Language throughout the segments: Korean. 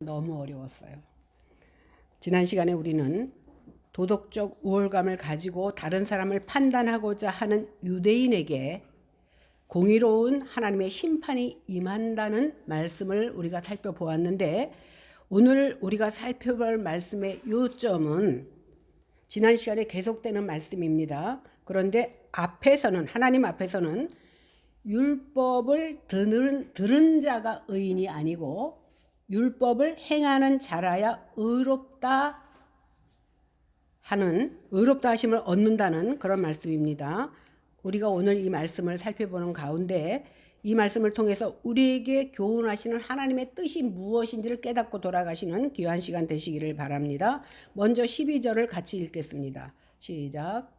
너무 어려웠어요. 지난 시간에 우리는 도덕적 우월감을 가지고 다른 사람을 판단하고자 하는 유대인에게 공의로운 하나님의 심판이 임한다는 말씀을 우리가 살펴보았는데, 오늘 우리가 살펴볼 말씀의 요점은 지난 시간에 계속되는 말씀입니다. 그런데 하나님 앞에서는 율법을 들은 자가 의인이 아니고 율법을 행하는 자라야 의롭다 하심을 얻는다는 그런 말씀입니다. 우리가 오늘 이 말씀을 살펴보는 가운데 이 말씀을 통해서 우리에게 교훈하시는 하나님의 뜻이 무엇인지를 깨닫고 돌아가시는 귀한 시간 되시기를 바랍니다. 먼저 12절을 같이 읽겠습니다. 시작.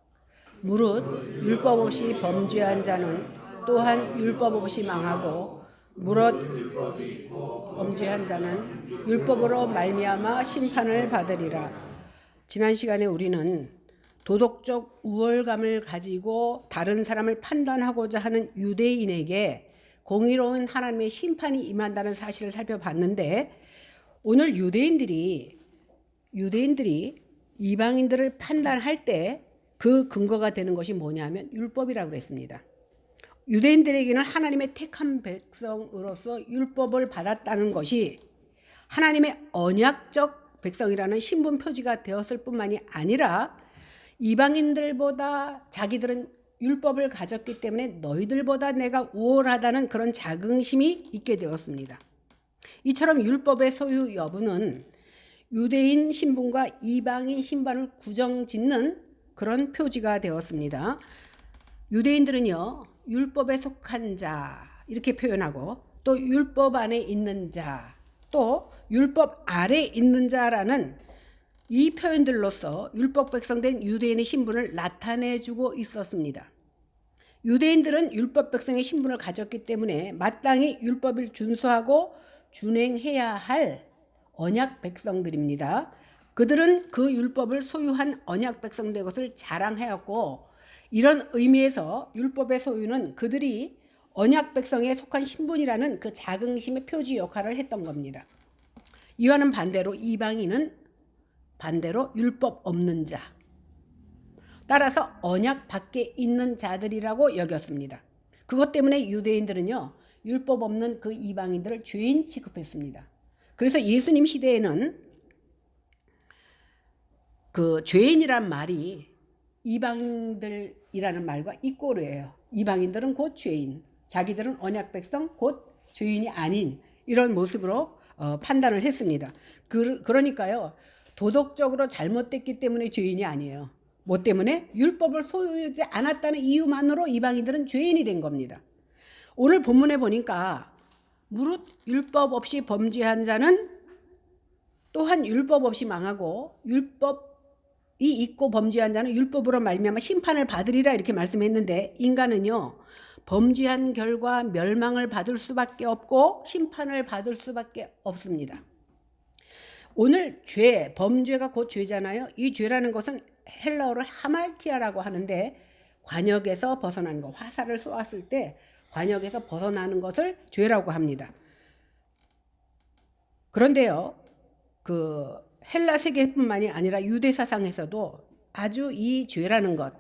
무릇 율법 없이 범죄한 자는 또한 율법 없이 망하고, 무릇 범죄한 자는 율법으로 말미암아 심판을 받으리라. 지난 시간에 우리는 도덕적 우월감을 가지고 다른 사람을 판단하고자 하는 유대인에게 공의로운 하나님의 심판이 임한다는 사실을 살펴봤는데, 오늘 유대인들이 이방인들을 판단할 때 그 근거가 되는 것이 뭐냐면 율법이라고 그랬습니다. 유대인들에게는 하나님의 택한 백성으로서 율법을 받았다는 것이 하나님의 언약적 백성이라는 신분 표지가 되었을 뿐만이 아니라, 이방인들보다 자기들은 율법을 가졌기 때문에 너희들보다 내가 우월하다는 그런 자긍심이 있게 되었습니다. 이처럼 율법의 소유 여부는 유대인 신분과 이방인 신분을 구정짓는 그런 표지가 되었습니다. 유대인들은요, 율법에 속한 자 이렇게 표현하고, 또 율법 안에 있는 자, 또 율법 아래 있는 자라는 이 표현들로서 율법 백성된 유대인의 신분을 나타내주고 있었습니다. 유대인들은 율법 백성의 신분을 가졌기 때문에 마땅히 율법을 준수하고 준행해야 할 언약 백성들입니다. 그들은 그 율법을 소유한 언약 백성된 것을 자랑하였고, 이런 의미에서 율법의 소유는 그들이 언약 백성에 속한 신분이라는 그 자긍심의 표지 역할을 했던 겁니다. 이와는 반대로 이방인은 율법 없는 자, 따라서 언약 밖에 있는 자들이라고 여겼습니다. 그것 때문에 유대인들은요, 율법 없는 그 이방인들을 죄인 취급했습니다. 그래서 예수님 시대에는 그 죄인이란 말이 이방인들이라는 말과 이꼬르예요. 이방인들은 곧 죄인, 자기들은 언약 백성 곧 죄인이 아닌 이런 모습으로 판단을 했습니다. 그러니까요, 도덕적으로 잘못됐기 때문에 죄인이 아니에요. 뭐 때문에? 율법을 소유하지 않았다는 이유만으로 이방인들은 죄인이 된 겁니다. 오늘 본문에 보니까 무릇 율법 없이 범죄한 자는 또한 율법 없이 망하고, 율법이 있고 범죄한 자는 율법으로 말미암아 심판을 받으리라 이렇게 말씀했는데, 인간은요, 범죄한 결과 멸망을 받을 수밖에 없고 심판을 받을 수밖에 없습니다. 오늘 범죄가 곧 죄잖아요. 이 죄라는 것은 헬라어로 하말티아라고 하는데, 관역에서 벗어나는 것, 화살을 쏘았을 때 관역에서 벗어나는 것을 죄라고 합니다. 그런데요, 그 헬라 세계뿐만이 아니라 유대 사상에서도 아주 이 죄라는 것,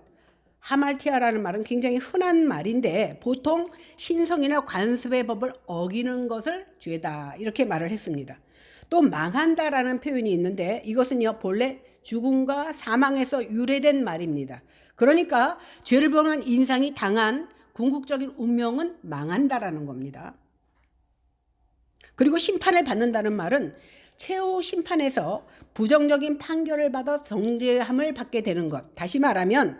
하말티아라는 말은 굉장히 흔한 말인데, 보통 신성이나 관습의 법을 어기는 것을 죄다 이렇게 말을 했습니다. 또 망한다라는 표현이 있는데, 이것은요 본래 죽음과 사망에서 유래된 말입니다. 그러니까 죄를 범한 인상이 당한 궁극적인 운명은 망한다라는 겁니다. 그리고 심판을 받는다는 말은 최후 심판에서 부정적인 판결을 받아 정죄함을 받게 되는 것. 다시 말하면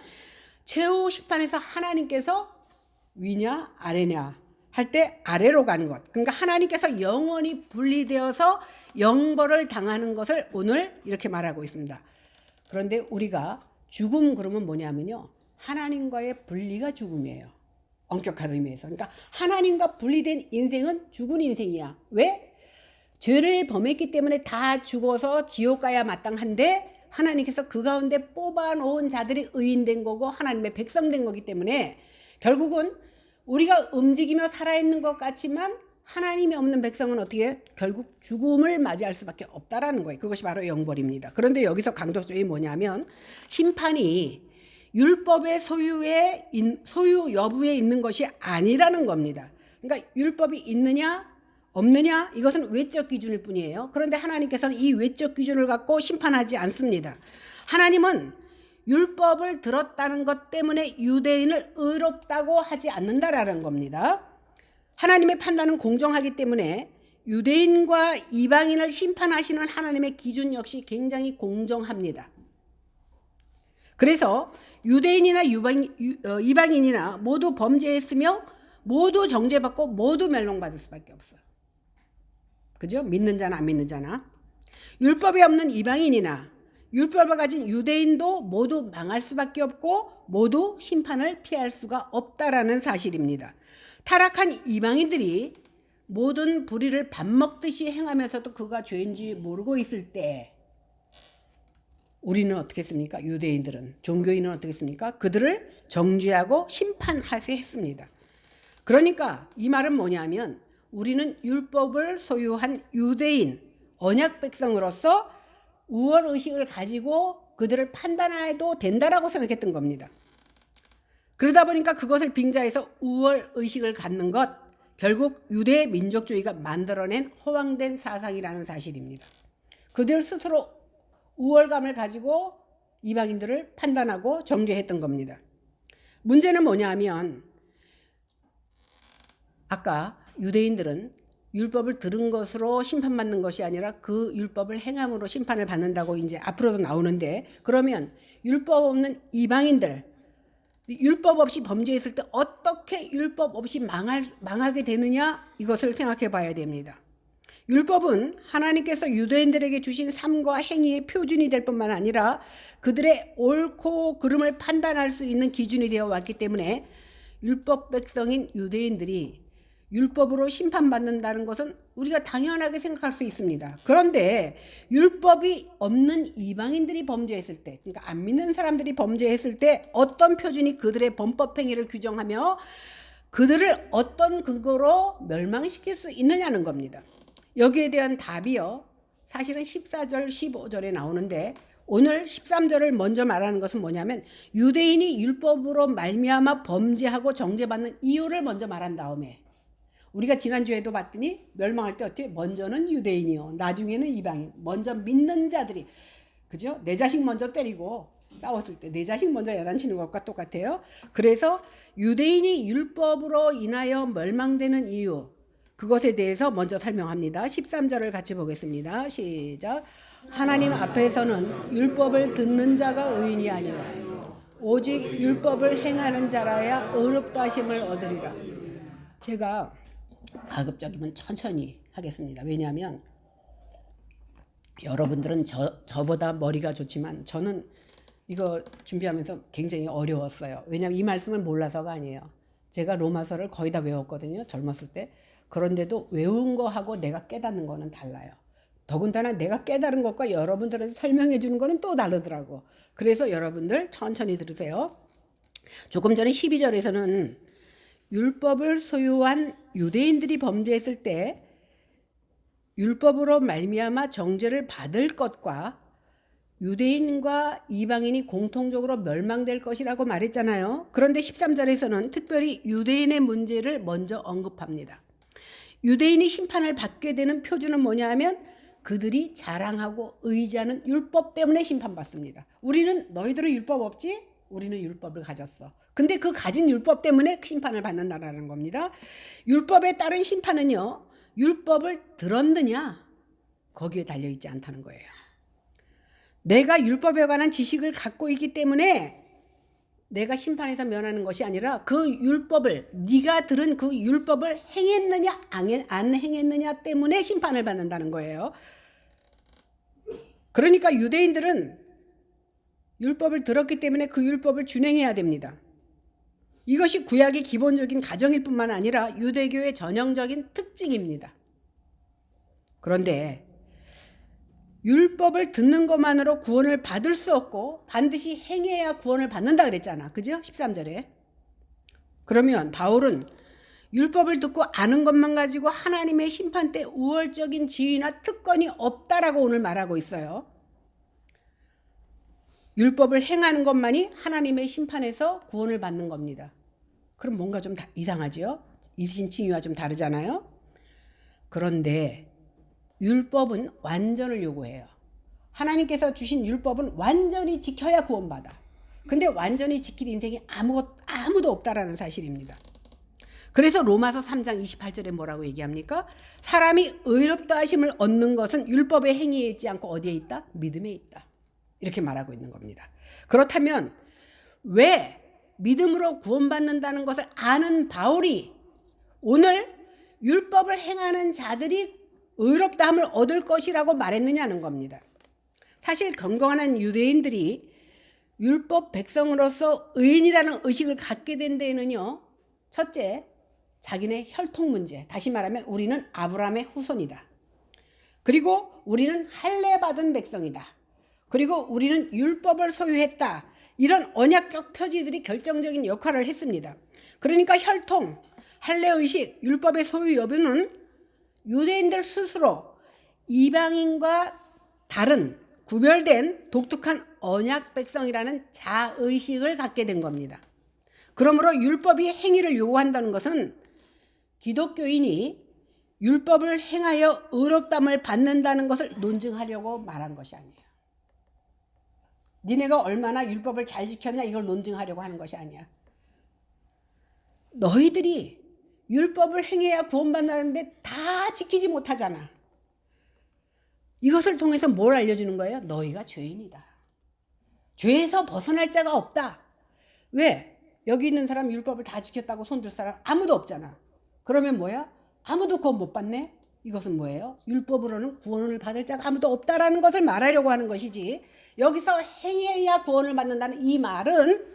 최후 심판에서 하나님께서 위냐 아래냐 할 때 아래로 가는 것. 그러니까 하나님께서 영원히 분리되어서 영벌을 당하는 것을 오늘 이렇게 말하고 있습니다. 그런데 우리가 죽음 그러면 뭐냐면요, 하나님과의 분리가 죽음이에요. 엄격한 의미에서. 그러니까 하나님과 분리된 인생은 죽은 인생이야. 왜? 죄를 범했기 때문에 다 죽어서 지옥 가야 마땅한데, 하나님께서 그 가운데 뽑아놓은 자들이 의인된 거고 하나님의 백성된 거기 때문에 결국은 우리가 움직이며 살아있는 것 같지만 하나님이 없는 백성은 어떻게 결국 죽음을 맞이할 수밖에 없다라는 거예요. 그것이 바로 영벌입니다. 그런데 여기서 강조점이 뭐냐면 심판이 율법의 소유 여부에 있는 것이 아니라는 겁니다. 그러니까 율법이 있느냐 없느냐 이것은 외적 기준일 뿐이에요. 그런데 하나님께서는 이 외적 기준을 갖고 심판하지 않습니다. 하나님은 율법을 들었다는 것 때문에 유대인을 의롭다고 하지 않는다라는 겁니다. 하나님의 판단은 공정하기 때문에 유대인과 이방인을 심판하시는 하나님의 기준 역시 굉장히 공정합니다. 그래서 유대인이나 이방인이나 모두 범죄했으며 모두 정죄받고 모두 멸망받을 수밖에 없어요. 그죠? 믿는 자나 안 믿는 자나. 율법이 없는 이방인이나 율법을 가진 유대인도 모두 망할 수밖에 없고 모두 심판을 피할 수가 없다라는 사실입니다. 타락한 이방인들이 모든 불의를 밥 먹듯이 행하면서도 그가 죄인지 모르고 있을 때 우리는 어떻게 했습니까? 유대인들은, 종교인은 어떻게 했습니까? 그들을 정죄하고 심판하게 했습니다. 그러니까 이 말은 뭐냐면 우리는 율법을 소유한 유대인, 언약 백성으로서 우월의식을 가지고 그들을 판단해도 된다라고 생각했던 겁니다. 그러다 보니까 그것을 빙자해서 우월의식을 갖는 것, 결국 유대 민족주의가 만들어낸 허황된 사상이라는 사실입니다. 그들 스스로 우월감을 가지고 이방인들을 판단하고 정죄했던 겁니다. 문제는 뭐냐면 아까 유대인들은 율법을 들은 것으로 심판받는 것이 아니라 그 율법을 행함으로 심판을 받는다고 이제 앞으로도 나오는데, 그러면 율법 없는 이방인들, 율법 없이 범죄했을 때 어떻게 율법 없이 망하게 되느냐, 이것을 생각해 봐야 됩니다. 율법은 하나님께서 유대인들에게 주신 삶과 행위의 표준이 될 뿐만 아니라 그들의 옳고 그름을 판단할 수 있는 기준이 되어 왔기 때문에 율법 백성인 유대인들이 율법으로 심판받는다는 것은 우리가 당연하게 생각할 수 있습니다. 그런데 율법이 없는 이방인들이 범죄했을 때, 그러니까 안 믿는 사람들이 범죄했을 때 어떤 표준이 그들의 범법 행위를 규정하며 그들을 어떤 근거로 멸망시킬 수 있느냐는 겁니다. 여기에 대한 답이요, 사실은 14절, 15절에 나오는데 오늘 13절을 먼저 말하는 것은 뭐냐면 유대인이 율법으로 말미암아 범죄하고 정죄받는 이유를 먼저 말한 다음에, 우리가 지난주에도 봤더니 멸망할 때 어떻게 먼저는 유대인이요 나중에는 이방인, 먼저 믿는 자들이, 그죠? 내 자식 먼저 때리고 싸웠을 때 내 자식 먼저 야단치는 것과 똑같아요. 그래서 유대인이 율법으로 인하여 멸망되는 이유, 그것에 대해서 먼저 설명합니다. 13절을 같이 보겠습니다. 시작. 하나님 앞에서는 율법을 듣는 자가 의인이 아니라 오직 율법을 행하는 자라야 의롭다 하심을 얻으리라. 제가 가급적이면 천천히 하겠습니다. 왜냐하면 여러분들은 저보다 머리가 좋지만 저는 이거 준비하면서 굉장히 어려웠어요. 왜냐하면 이 말씀을 몰라서가 아니에요. 제가 로마서를 거의 다 외웠거든요, 젊었을 때. 그런데도 외운 거하고 내가 깨닫는 거는 달라요. 더군다나 내가 깨달은 것과 여러분들한테 설명해 주는 거는 또 다르더라고. 그래서 여러분들 천천히 들으세요. 조금 전에 12절에서는 율법을 소유한 유대인들이 범죄했을 때 율법으로 말미암아 정죄를 받을 것과 유대인과 이방인이 공통적으로 멸망될 것이라고 말했잖아요. 그런데 13절에서는 특별히 유대인의 문제를 먼저 언급합니다. 유대인이 심판을 받게 되는 표준은 뭐냐 하면 그들이 자랑하고 의지하는 율법 때문에 심판받습니다. 우리는 너희들은 율법 없지? 우리는 율법을 가졌어. 근데 그 가진 율법 때문에 심판을 받는다라는 겁니다. 율법에 따른 심판은요, 율법을 들었느냐 거기에 달려있지 않다는 거예요. 내가 율법에 관한 지식을 갖고 있기 때문에 내가 심판에서 면하는 것이 아니라 그 율법을, 네가 들은 그 율법을 행했느냐 안 행했느냐 때문에 심판을 받는다는 거예요. 그러니까 유대인들은 율법을 들었기 때문에 그 율법을 준행해야 됩니다. 이것이 구약의 기본적인 가정일 뿐만 아니라 유대교의 전형적인 특징입니다. 그런데 율법을 듣는 것만으로 구원을 받을 수 없고 반드시 행해야 구원을 받는다 그랬잖아. 그죠? 13절에. 그러면 바울은 율법을 듣고 아는 것만 가지고 하나님의 심판 때 우월적인 지위나 특권이 없다라고 오늘 말하고 있어요. 율법을 행하는 것만이 하나님의 심판에서 구원을 받는 겁니다. 그럼 뭔가 좀 이상하죠? 이신칭의와 좀 다르잖아요. 그런데 율법은 완전을 요구해요. 하나님께서 주신 율법은 완전히 지켜야 구원받아. 근데 완전히 지킬 인생이 아무도 없다라는 사실입니다. 그래서 로마서 3장 28절에 뭐라고 얘기합니까? 사람이 의롭다 하심을 얻는 것은 율법의 행위에 있지 않고 어디에 있다? 믿음에 있다. 이렇게 말하고 있는 겁니다. 그렇다면 왜 믿음으로 구원받는다는 것을 아는 바울이 오늘 율법을 행하는 자들이 의롭다함을 얻을 것이라고 말했느냐는 겁니다. 사실 건강한 유대인들이 율법 백성으로서 의인이라는 의식을 갖게 된 데에는요, 첫째, 자기네 혈통 문제, 다시 말하면 우리는 아브라함의 후손이다. 그리고 우리는 할례 받은 백성이다. 그리고 우리는 율법을 소유했다. 이런 언약적 표지들이 결정적인 역할을 했습니다. 그러니까 혈통, 할례의식, 율법의 소유 여부는 유대인들 스스로 이방인과 다른 구별된 독특한 언약 백성이라는 자의식을 갖게 된 겁니다. 그러므로 율법이 행위를 요구한다는 것은 기독교인이 율법을 행하여 의롭다함을 받는다는 것을 논증하려고 말한 것이 아니에요. 니네가 얼마나 율법을 잘 지켰냐 이걸 논증하려고 하는 것이 아니야. 너희들이 율법을 행해야 구원받는다는데 다 지키지 못하잖아. 이것을 통해서 뭘 알려주는 거예요? 너희가 죄인이다. 죄에서 벗어날 자가 없다. 왜? 여기 있는 사람 율법을 다 지켰다고 손들 사람 아무도 없잖아. 그러면 뭐야? 아무도 구원 못 받네? 이것은 뭐예요? 율법으로는 구원을 받을 자가 아무도 없다라는 것을 말하려고 하는 것이지, 여기서 행해야 구원을 받는다는 이 말은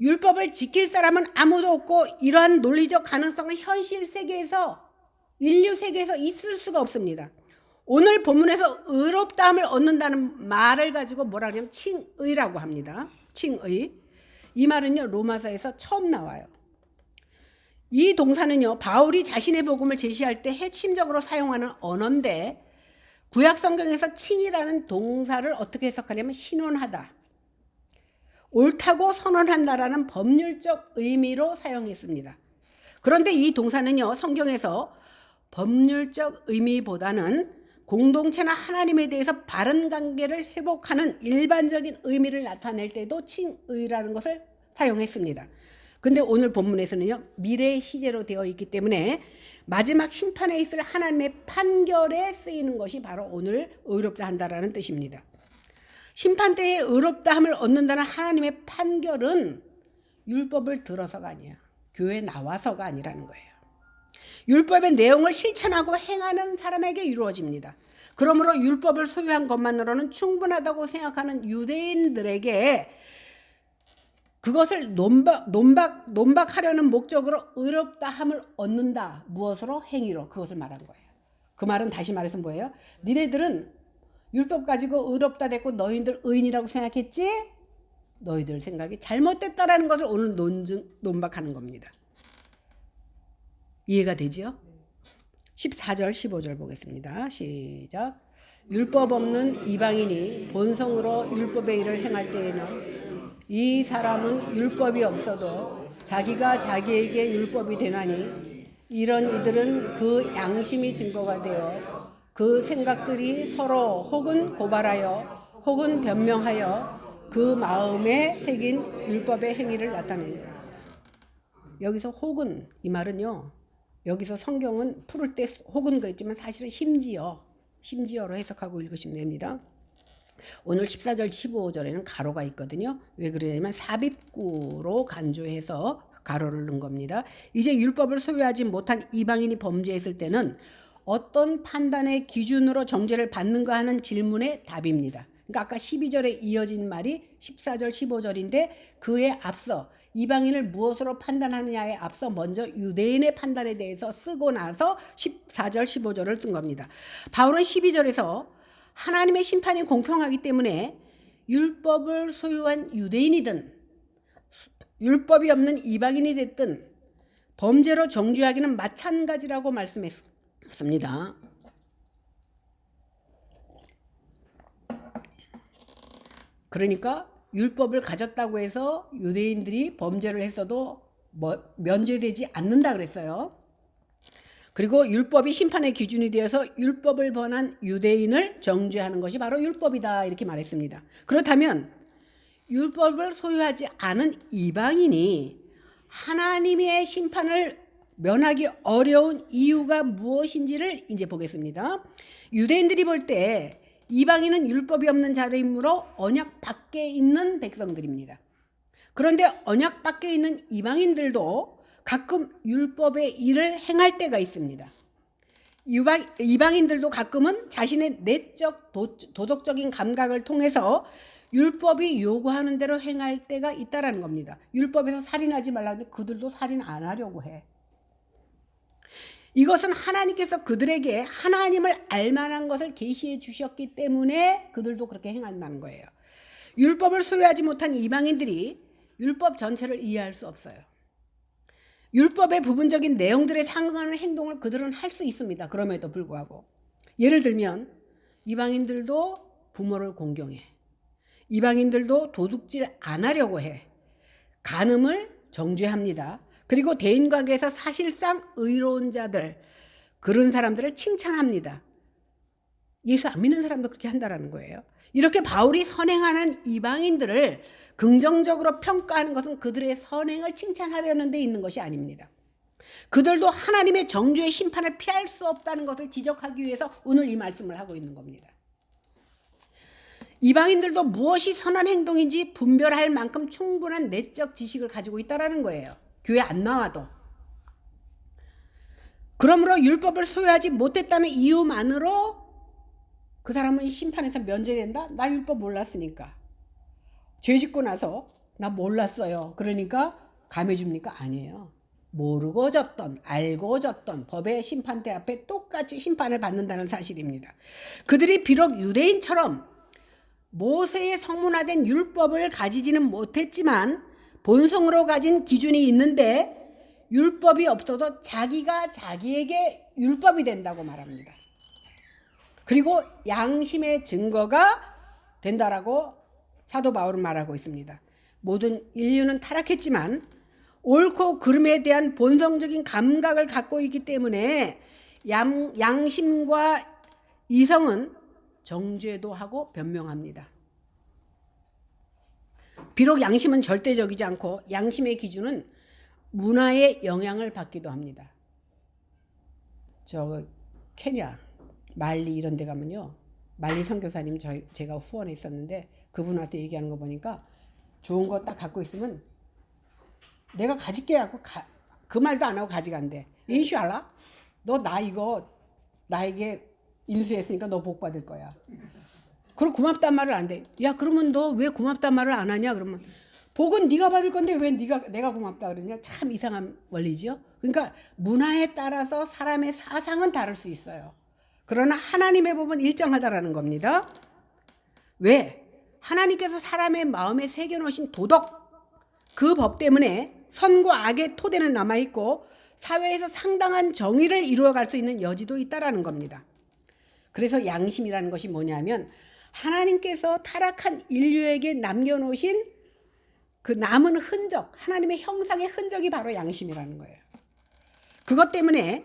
율법을 지킬 사람은 아무도 없고 이러한 논리적 가능성은 현실 세계에서, 인류 세계에서 있을 수가 없습니다. 오늘 본문에서 의롭다함을 얻는다는 말을 가지고 뭐라 그러냐면 칭의라고 합니다. 칭의. 이 말은요, 로마서에서 처음 나와요. 이 동사는요, 바울이 자신의 복음을 제시할 때 핵심적으로 사용하는 언어인데, 구약 성경에서 칭이라는 동사를 어떻게 해석하냐면 신원하다, 옳다고 선언한다라는 법률적 의미로 사용했습니다. 그런데 이 동사는요, 성경에서 법률적 의미보다는 공동체나 하나님에 대해서 바른 관계를 회복하는 일반적인 의미를 나타낼 때도 칭의라는 것을 사용했습니다. 근데 오늘 본문에서는요, 미래 시제로 되어 있기 때문에 마지막 심판에 있을 하나님의 판결에 쓰이는 것이 바로 오늘 의롭다 한다라는 뜻입니다. 심판 때에 의롭다함을 얻는다는 하나님의 판결은 율법을 들어서가 아니야. 교회에 나와서가 아니라는 거예요. 율법의 내용을 실천하고 행하는 사람에게 이루어집니다. 그러므로 율법을 소유한 것만으로는 충분하다고 생각하는 유대인들에게 그것을 논박하려는 목적으로 의롭다함을 얻는다. 무엇으로? 행위로. 그것을 말한 거예요. 그 말은 다시 말해서 뭐예요? 니네들은 율법 가지고 의롭다 됐고 너희들 의인이라고 생각했지? 너희들 생각이 잘못됐다라는 것을 오늘 논박하는 겁니다. 이해가 되죠? 14절 15절 보겠습니다. 시작. 율법 없는 이방인이 본성으로 율법의 일을 행할 때에는 이 사람은 율법이 없어도 자기가 자기에게 율법이 되나니 이런 이들은 그 양심이 증거가 되어 그 생각들이 서로 혹은 고발하여 혹은 변명하여 그 마음에 새긴 율법의 행위를 나타내요. 여기서 혹은, 이 말은요, 여기서 성경은 풀을 때 혹은 그랬지만 사실은 심지어로 해석하고 읽으시면 됩니다. 오늘 14절 15절에는 가로가 있거든요. 왜 그러냐면 삽입구로 간주해서 가로를 넣은 겁니다. 이제 율법을 소유하지 못한 이방인이 범죄했을 때는 어떤 판단의 기준으로 정죄를 받는가 하는 질문의 답입니다. 그러니까 아까 12절에 이어진 말이 14절 15절인데 그에 앞서 이방인을 무엇으로 판단하느냐에 앞서 먼저 유대인의 판단에 대해서 쓰고 나서 14절 15절을 쓴 겁니다. 바울은 12절에서 하나님의 심판이 공평하기 때문에 율법을 소유한 유대인이든 율법이 없는 이방인이 됐든 범죄로 정죄하기는 마찬가지라고 말씀했습니다. 그러니까 율법을 가졌다고 해서 유대인들이 범죄를 했어도 면제되지 않는다 그랬어요. 그리고 율법이 심판의 기준이 되어서 율법을 범한 유대인을 정죄하는 것이 바로 율법이다 이렇게 말했습니다. 그렇다면 율법을 소유하지 않은 이방인이 하나님의 심판을 면하기 어려운 이유가 무엇인지를 이제 보겠습니다. 유대인들이 볼 때 이방인은 율법이 없는 자들이므로 언약 밖에 있는 백성들입니다. 그런데 언약 밖에 있는 이방인들도 가끔 율법의 일을 행할 때가 있습니다. 이방인들도 가끔은 자신의 내적 도덕적인 감각을 통해서 율법이 요구하는 대로 행할 때가 있다라는 겁니다. 율법에서 살인하지 말라는데 그들도 살인 안 하려고 해. 이것은 하나님께서 그들에게 하나님을 알만한 것을 계시해 주셨기 때문에 그들도 그렇게 행한다는 거예요. 율법을 소유하지 못한 이방인들이 율법 전체를 이해할 수 없어요. 율법의 부분적인 내용들에 상응하는 행동을 그들은 할 수 있습니다. 그럼에도 불구하고 예를 들면 이방인들도 부모를 공경해. 이방인들도 도둑질 안 하려고 해. 간음을 정죄합니다. 그리고 대인관계에서 사실상 의로운 자들, 그런 사람들을 칭찬합니다. 예수 안 믿는 사람도 그렇게 한다는 거예요. 이렇게 바울이 선행하는 이방인들을 긍정적으로 평가하는 것은 그들의 선행을 칭찬하려는 데 있는 것이 아닙니다. 그들도 하나님의 정죄의 심판을 피할 수 없다는 것을 지적하기 위해서 오늘 이 말씀을 하고 있는 겁니다. 이방인들도 무엇이 선한 행동인지 분별할 만큼 충분한 내적 지식을 가지고 있다는 거예요. 교회 안 나와도. 그러므로 율법을 소유하지 못했다는 이유만으로 그 사람은 심판에서 면제된다? 나 율법 몰랐으니까. 죄 짓고 나서 나 몰랐어요. 그러니까 감해줍니까? 아니에요. 모르고 졌던 알고 졌던 법의 심판대 앞에 똑같이 심판을 받는다는 사실입니다. 그들이 비록 유대인처럼 모세의 성문화된 율법을 가지지는 못했지만 본성으로 가진 기준이 있는데 율법이 없어도 자기가 자기에게 율법이 된다고 말합니다. 그리고 양심의 증거가 된다라고 사도 바울은 말하고 있습니다. 모든 인류는 타락했지만 옳고 그름에 대한 본성적인 감각을 갖고 있기 때문에 양심과 이성은 정죄도 하고 변명합니다. 비록 양심은 절대적이지 않고 양심의 기준은 문화의 영향을 받기도 합니다. 케냐, 말리 이런 데 가면요. 말리 선교사님 제가 후원에 있었는데 그분 와서 얘기하는 거 보니까 좋은 거 딱 갖고 있으면 내가 가질게 하고 그 말도 안 하고 가져간대. 인슈알라? 너 나 이거 나에게 인수했으니까 너 복 받을 거야. 그럼 고맙단 말을 안 돼. 야 그러면 너 왜 고맙단 말을 안 하냐? 그러면 복은 네가 받을 건데 왜 내가 고맙다 그러냐? 참 이상한 원리죠. 그러니까 문화에 따라서 사람의 사상은 다를 수 있어요. 그러나 하나님의 법은 일정하다라는 겁니다. 왜? 하나님께서 사람의 마음에 새겨놓으신 도덕, 그 법 때문에 선과 악의 토대는 남아있고 사회에서 상당한 정의를 이루어갈 수 있는 여지도 있다라는 겁니다. 그래서 양심이라는 것이 뭐냐면 하나님께서 타락한 인류에게 남겨놓으신 그 남은 흔적, 하나님의 형상의 흔적이 바로 양심이라는 거예요. 그것 때문에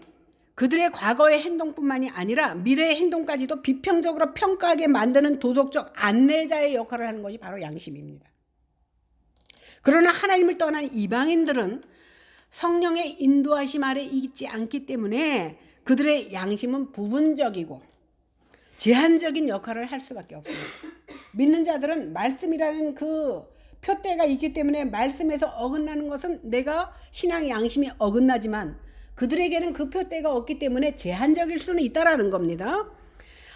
그들의 과거의 행동뿐만이 아니라 미래의 행동까지도 비평적으로 평가하게 만드는 도덕적 안내자의 역할을 하는 것이 바로 양심입니다. 그러나 하나님을 떠난 이방인들은 성령의 인도하심 아래 있지 않기 때문에 그들의 양심은 부분적이고 제한적인 역할을 할 수밖에 없습니다. 믿는 자들은 말씀이라는 그 표대가 있기 때문에 말씀에서 어긋나는 것은 내가 신앙의 양심이 어긋나지만 그들에게는 그 표대가 없기 때문에 제한적일 수는 있다라는 겁니다.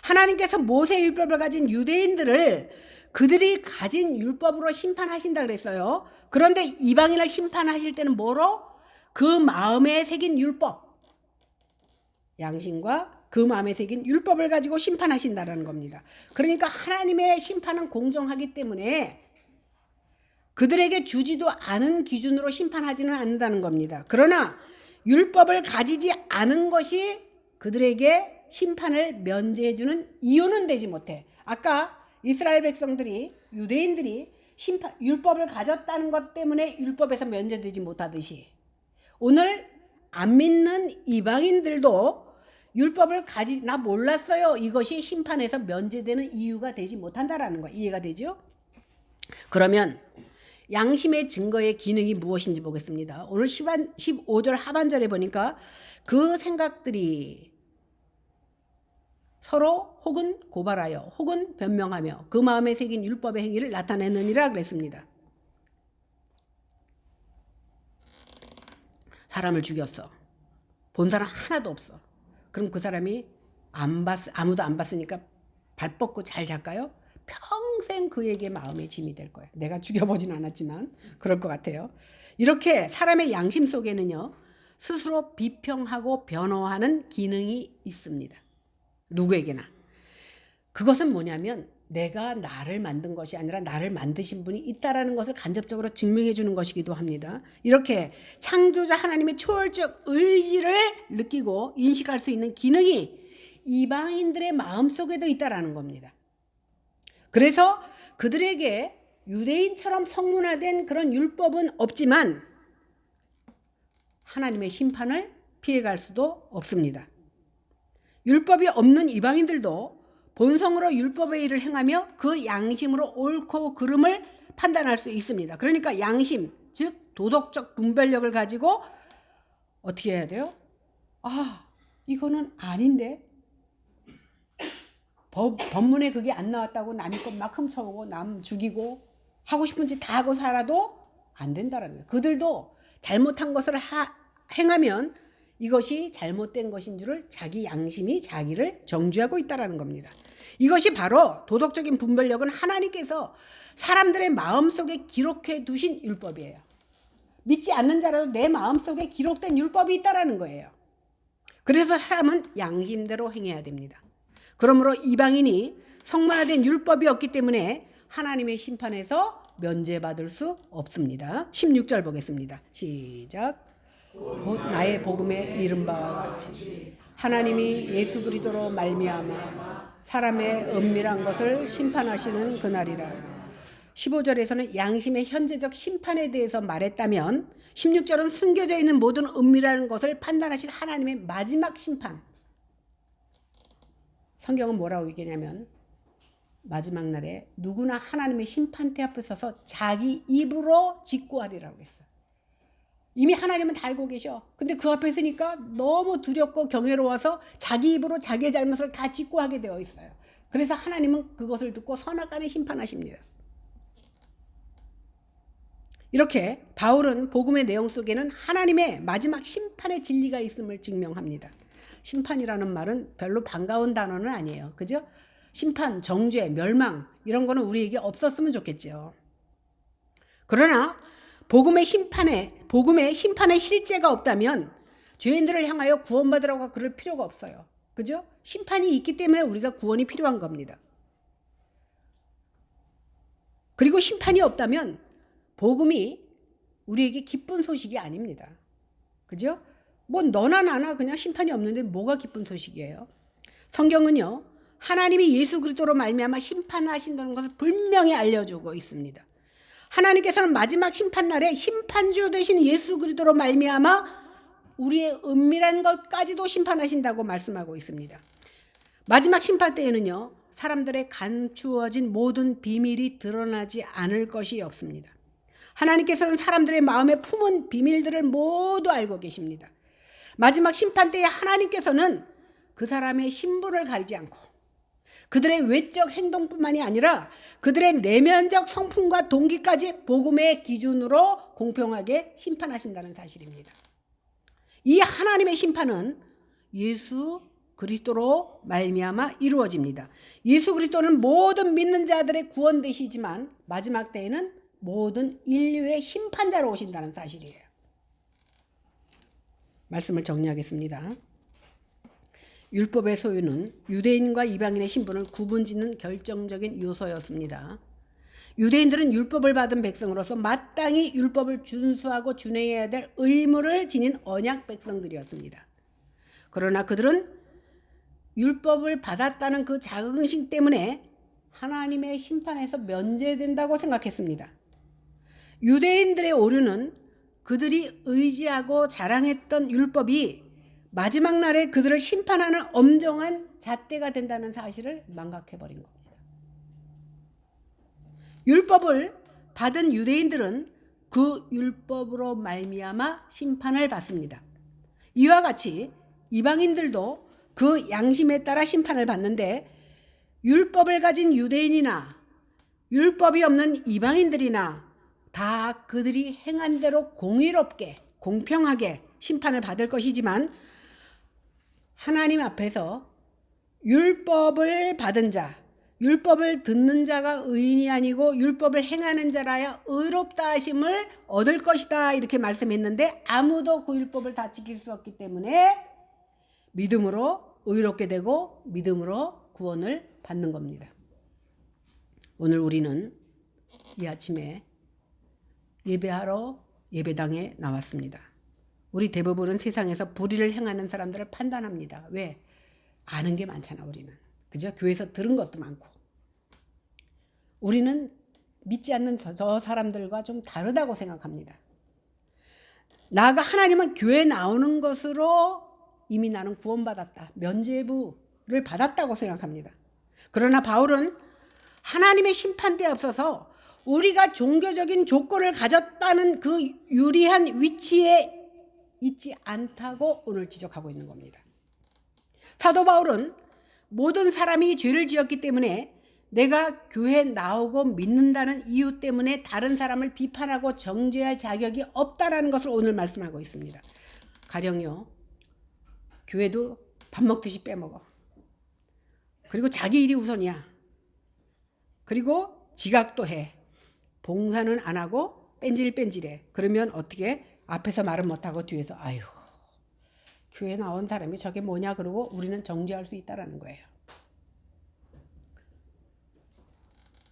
하나님께서 모세 율법을 가진 유대인들을 그들이 가진 율법으로 심판하신다 그랬어요. 그런데 이방인을 심판하실 때는 뭐로? 그 마음에 새긴 율법, 양심과 그 마음에 새긴 율법을 가지고 심판하신다라는 겁니다. 그러니까 하나님의 심판은 공정하기 때문에 그들에게 주지도 않은 기준으로 심판하지는 않는다는 겁니다. 그러나 율법을 가지지 않은 것이 그들에게 심판을 면제해주는 이유는 되지 못해. 아까 이스라엘 백성들이, 유대인들이 율법을 가졌다는 것 때문에 율법에서 면제되지 못하듯이 오늘 안 믿는 이방인들도 율법을 나 몰랐어요. 이것이 심판에서 면제되는 이유가 되지 못한다라는 거 이해가 되죠? 그러면 양심의 증거의 기능이 무엇인지 보겠습니다. 오늘 15절 하반절에 보니까 그 생각들이 서로 혹은 고발하여 혹은 변명하며 그 마음에 새긴 율법의 행위를 나타내느니라 그랬습니다. 사람을 죽였어. 본 사람 하나도 없어. 그럼 그 사람이 아무도 안 봤으니까 발 뻗고 잘 잘까요? 평생 그에게 마음의 짐이 될 거예요. 내가 죽여보진 않았지만 그럴 것 같아요. 이렇게 사람의 양심 속에는요, 스스로 비평하고 변호하는 기능이 있습니다. 누구에게나. 그것은 뭐냐면 내가 나를 만든 것이 아니라 나를 만드신 분이 있다라는 것을 간접적으로 증명해 주는 것이기도 합니다. 이렇게 창조자 하나님의 초월적 의지를 느끼고 인식할 수 있는 기능이 이방인들의 마음속에도 있다라는 겁니다. 그래서 그들에게 유대인처럼 성문화된 그런 율법은 없지만 하나님의 심판을 피해갈 수도 없습니다. 율법이 없는 이방인들도 본성으로 율법의 일을 행하며 그 양심으로 옳고 그름을 판단할 수 있습니다. 그러니까 양심, 즉 도덕적 분별력을 가지고 어떻게 해야 돼요? 이거는 아닌데 법문에 그게 안 나왔다고 남의 것 막 훔쳐오고 남 죽이고 하고 싶은 짓 다 하고 살아도 안 된다는 거예요. 그들도 잘못한 것을 행하면 이것이 잘못된 것인 줄을 자기 양심이 자기를 정죄하고 있다는 겁니다. 이것이 바로 도덕적인 분별력은 하나님께서 사람들의 마음속에 기록해 두신 율법이에요. 믿지 않는 자라도 내 마음속에 기록된 율법이 있다는 거예요. 그래서 사람은 양심대로 행해야 됩니다. 그러므로 이방인이 성문화된 율법이 없기 때문에 하나님의 심판에서 면제받을 수 없습니다. 16절 보겠습니다. 시작. 곧 나의 복음에 이른 바와 같이 하나님이 예수 그리스도로 말미암아 사람의 은밀한 것을 심판하시는 그날이라. 15절에서는 양심의 현재적 심판에 대해서 말했다면 16절은 숨겨져 있는 모든 은밀한 것을 판단하실 하나님의 마지막 심판. 성경은 뭐라고 얘기하냐면 마지막 날에 누구나 하나님의 심판대 앞에 서서 자기 입으로 직고하리라고 했어요. 이미 하나님은 다 알고 계셔. 근데 그 앞에 있으니까 너무 두렵고 경외로워서 자기 입으로 자기의 잘못을 다 직고하게 되어 있어요. 그래서 하나님은 그것을 듣고 선악간에 심판하십니다. 이렇게 바울은 복음의 내용 속에는 하나님의 마지막 심판의 진리가 있음을 증명합니다. 심판이라는 말은 별로 반가운 단어는 아니에요. 그죠? 심판, 정죄, 멸망 이런 거는 우리에게 없었으면 좋겠죠. 그러나 복음의 심판의 실제가 없다면 죄인들을 향하여 구원받으라고 그럴 필요가 없어요. 그죠? 심판이 있기 때문에 우리가 구원이 필요한 겁니다. 그리고 심판이 없다면 복음이 우리에게 기쁜 소식이 아닙니다. 그죠? 뭐 너나 나나 그냥 심판이 없는데 뭐가 기쁜 소식이에요? 성경은요, 하나님이 예수 그리스도로 말미암아 심판하신다는 것을 분명히 알려주고 있습니다. 하나님께서는 마지막 심판날에 심판주 되신 예수 그리스도로 말미암아 우리의 은밀한 것까지도 심판하신다고 말씀하고 있습니다. 마지막 심판 때에는요, 사람들의 감추어진 모든 비밀이 드러나지 않을 것이 없습니다. 하나님께서는 사람들의 마음에 품은 비밀들을 모두 알고 계십니다. 마지막 심판 때에 하나님께서는 그 사람의 신분을 가리지 않고 그들의 외적 행동뿐만이 아니라 그들의 내면적 성품과 동기까지 복음의 기준으로 공평하게 심판하신다는 사실입니다. 이 하나님의 심판은 예수 그리스도로 말미암아 이루어집니다. 예수 그리스도는 모든 믿는 자들의 구원 되시지만 마지막 때에는 모든 인류의 심판자로 오신다는 사실이에요. 말씀을 정리하겠습니다. 율법의 소유는 유대인과 이방인의 신분을 구분짓는 결정적인 요소였습니다. 유대인들은 율법을 받은 백성으로서 마땅히 율법을 준수하고 준행해야 될 의무를 지닌 언약 백성들이었습니다. 그러나 그들은 율법을 받았다는 그 자긍심 때문에 하나님의 심판에서 면제된다고 생각했습니다. 유대인들의 오류는 그들이 의지하고 자랑했던 율법이 마지막 날에 그들을 심판하는 엄정한 잣대가 된다는 사실을 망각해버린 겁니다. 율법을 받은 유대인들은 그 율법으로 말미암아 심판을 받습니다. 이와 같이 이방인들도 그 양심에 따라 심판을 받는데, 율법을 가진 유대인이나 율법이 없는 이방인들이나 다 그들이 행한 대로 공의롭게 공평하게 심판을 받을 것이지만, 하나님 앞에서 율법을 받은 자, 율법을 듣는 자가 의인이 아니고 율법을 행하는 자라야 의롭다 하심을 얻을 것이다, 이렇게 말씀했는데 아무도 그 율법을 다 지킬 수 없기 때문에 믿음으로 의롭게 되고 믿음으로 구원을 받는 겁니다. 오늘 우리는 이 아침에 예배하러 예배당에 나왔습니다. 우리 대부분은 세상에서 불의를 행하는 사람들을 판단합니다. 왜? 아는 게 많잖아, 우리는. 그죠? 교회에서 들은 것도 많고. 우리는 믿지 않는 저 사람들과 좀 다르다고 생각합니다. 나가 하나님은 교회에 나오는 것으로 이미 나는 구원받았다, 면죄부를 받았다고 생각합니다. 그러나 바울은 하나님의 심판대에 앞서서 우리가 종교적인 조건을 가졌다는 그 유리한 위치에 있지 않다고 오늘 지적하고 있는 겁니다. 사도 바울은 모든 사람이 죄를 지었기 때문에 내가 교회에 나오고 믿는다는 이유 때문에 다른 사람을 비판하고 정죄할 자격이 없다라는 것을 오늘 말씀하고 있습니다. 가령요, 교회도 밥 먹듯이 빼먹어. 그리고 자기 일이 우선이야. 그리고 지각도 해. 봉사는 안 하고 뺀질뺀질해. 그러면 어떻게? 앞에서 말은 못하고 뒤에서 아유, 교회 나온 사람이 저게 뭐냐 그러고 우리는 정죄할 수 있다라는 거예요.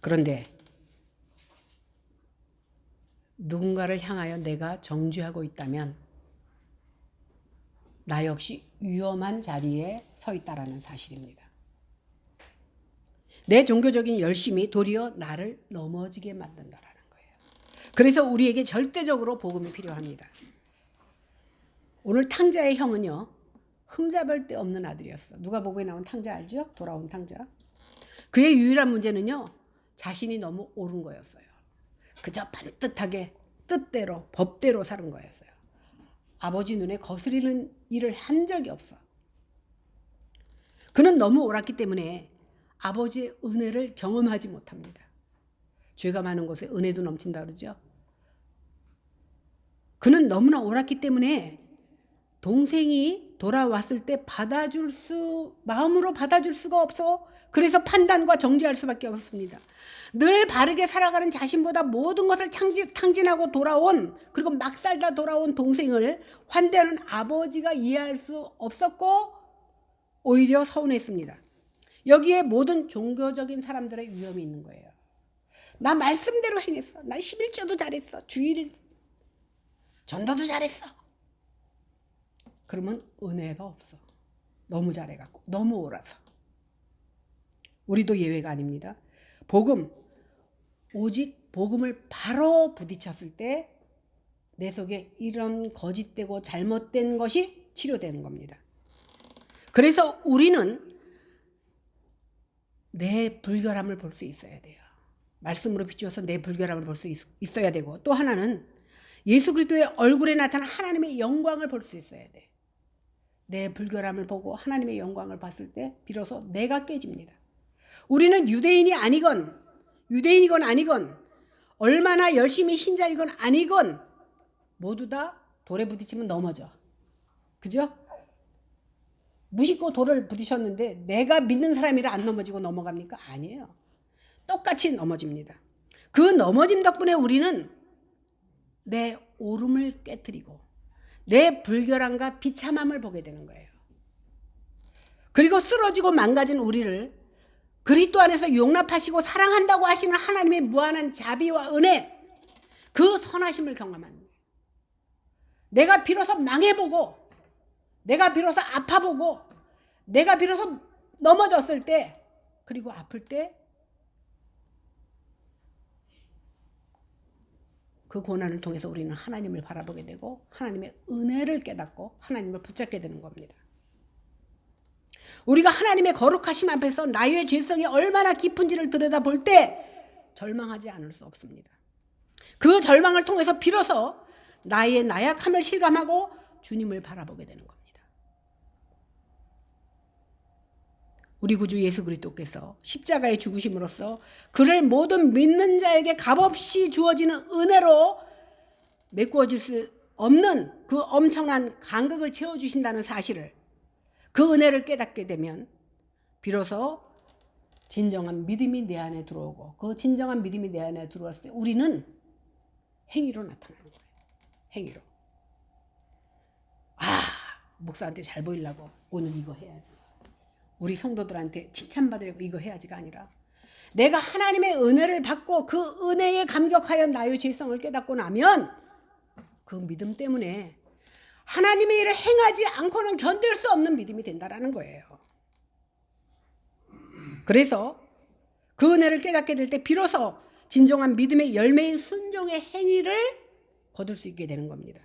그런데 누군가를 향하여 내가 정죄하고 있다면 나 역시 위험한 자리에 서 있다라는 사실입니다. 내 종교적인 열심이 도리어 나를 넘어지게 만든다라는 거예요. 그래서 우리에게 절대적으로 복음이 필요합니다. 오늘 탕자의 형은요, 흠잡을 데 없는 아들이었어. 누가복음에 나온 탕자 알죠? 돌아온 탕자. 그의 유일한 문제는요, 자신이 너무 옳은 거였어요. 그저 반듯하게 뜻대로 법대로 사는 거였어요. 아버지 눈에 거스리는 일을 한 적이 없어. 그는 너무 옳았기 때문에 아버지의 은혜를 경험하지 못합니다. 죄가 많은 곳에 은혜도 넘친다 그러죠. 그는 너무나 옳았기 때문에 동생이 돌아왔을 때 마음으로 받아줄 수가 없어. 그래서 판단과 정죄할 수밖에 없습니다. 늘 바르게 살아가는 자신보다 모든 것을 탕진하고 돌아온, 그리고 막 살다 돌아온 동생을 환대하는 아버지가 이해할 수 없었고 오히려 서운했습니다. 여기에 모든 종교적인 사람들의 위험이 있는 거예요. 나 말씀대로 행했어. 나 11조도 잘했어. 주일 전도도 잘했어. 그러면 은혜가 없어. 너무 잘해갖고, 너무 옳아서. 우리도 예외가 아닙니다. 오직 복음을 바로 부딪혔을 때 내 속에 이런 거짓되고 잘못된 것이 치료되는 겁니다. 그래서 우리는 내 불결함을 볼 수 있어야 돼요. 말씀으로 비추어서 내 불결함을 볼 수 있어야 되고, 또 하나는 예수 그리스도의 얼굴에 나타난 하나님의 영광을 볼 수 있어야 돼. 내 불결함을 보고 하나님의 영광을 봤을 때 비로소 내가 깨집니다. 우리는 유대인이건 아니건, 얼마나 열심히 신자이건 아니건 모두 다 돌에 부딪히면 넘어져. 그죠? 무심코 돌을 부딪혔는데 내가 믿는 사람이라 안 넘어지고 넘어갑니까? 아니에요. 똑같이 넘어집니다. 그 넘어짐 덕분에 우리는 내 오름을 깨트리고 내 불결함과 비참함을 보게 되는 거예요. 그리고 쓰러지고 망가진 우리를 그리스도 안에서 용납하시고 사랑한다고 하시는 하나님의 무한한 자비와 은혜, 그 선하심을 경험하는 거예요. 내가 비로소 망해보고, 내가 비로소 아파보고, 내가 비로소 넘어졌을 때, 그리고 아플 때 그 고난을 통해서 우리는 하나님을 바라보게 되고 하나님의 은혜를 깨닫고 하나님을 붙잡게 되는 겁니다. 우리가 하나님의 거룩하심 앞에서 나의 죄성이 얼마나 깊은지를 들여다볼 때 절망하지 않을 수 없습니다. 그 절망을 통해서 비로소 나의 나약함을 실감하고 주님을 바라보게 되는 겁니다. 우리 구주 예수 그리스도께서 십자가의 죽으심으로써 그를 모든 믿는 자에게 값없이 주어지는 은혜로 메꾸어질 수 없는 그 엄청난 간극을 채워주신다는 사실을, 그 은혜를 깨닫게 되면 비로소 진정한 믿음이 내 안에 들어오고, 그 진정한 믿음이 내 안에 들어왔을 때 우리는 행위로 나타나는 거예요. 행위로. 목사한테 잘 보이려고 오늘 이거 해야지, 우리 성도들한테 칭찬받으려고 이거 해야지가 아니라, 내가 하나님의 은혜를 받고 그 은혜에 감격하여 나의 죄성을 깨닫고 나면 그 믿음 때문에 하나님의 일을 행하지 않고는 견딜 수 없는 믿음이 된다라는 거예요. 그래서 그 은혜를 깨닫게 될 때 비로소 진정한 믿음의 열매인 순종의 행위를 거둘 수 있게 되는 겁니다.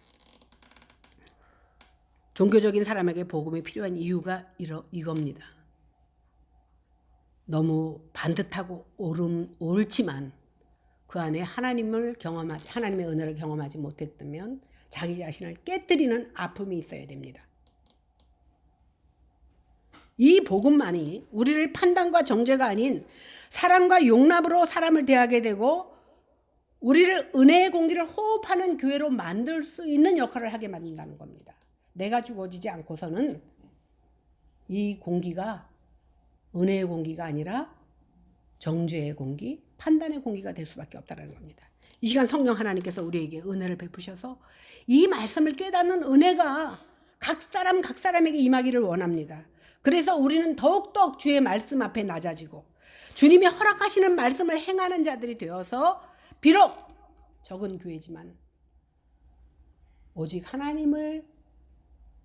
종교적인 사람에게 복음이 필요한 이유가 이겁니다. 너무 반듯하고 옳지만 그 안에 하나님의 은혜를 경험하지 못했다면 자기 자신을 깨뜨리는 아픔이 있어야 됩니다. 이 복음만이 우리를 판단과 정죄가 아닌 사랑과 용납으로 사람을 대하게 되고 우리를 은혜의 공기를 호흡하는 교회로 만들 수 있는 역할을 하게 만든다는 겁니다. 내가 죽어지지 않고서는 이 공기가 은혜의 공기가 아니라 정죄의 공기, 판단의 공기가 될 수밖에 없다는 겁니다. 이 시간 성령 하나님께서 우리에게 은혜를 베푸셔서 이 말씀을 깨닫는 은혜가 각 사람에게 임하기를 원합니다. 그래서 우리는 더욱더 주의 말씀 앞에 낮아지고 주님이 허락하시는 말씀을 행하는 자들이 되어서 비록 적은 교회지만 오직 하나님을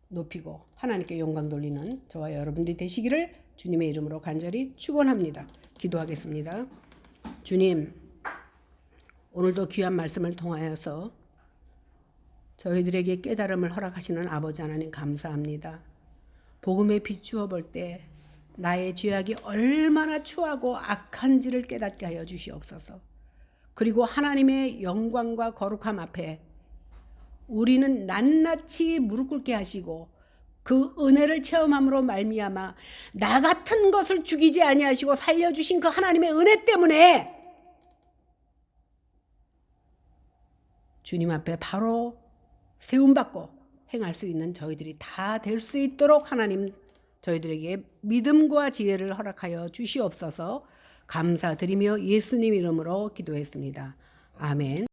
높이고 하나님께 영광 돌리는 저와 여러분들이 되시기를 주님의 이름으로 간절히 축원합니다. 기도하겠습니다. 주님, 오늘도 귀한 말씀을 통하여서 저희들에게 깨달음을 허락하시는 아버지 하나님 감사합니다. 복음에 비추어 볼 때 나의 죄악이 얼마나 추하고 악한지를 깨닫게 하여 주시옵소서. 그리고 하나님의 영광과 거룩함 앞에 우리는 낱낱이 무릎 꿇게 하시고 그 은혜를 체험함으로 말미암아 나 같은 것을 죽이지 아니하시고 살려주신 그 하나님의 은혜 때문에 주님 앞에 바로 세움받고 행할 수 있는 저희들이 다 될 수 있도록 하나님 저희들에게 믿음과 지혜를 허락하여 주시옵소서. 감사드리며 예수님 이름으로 기도했습니다. 아멘.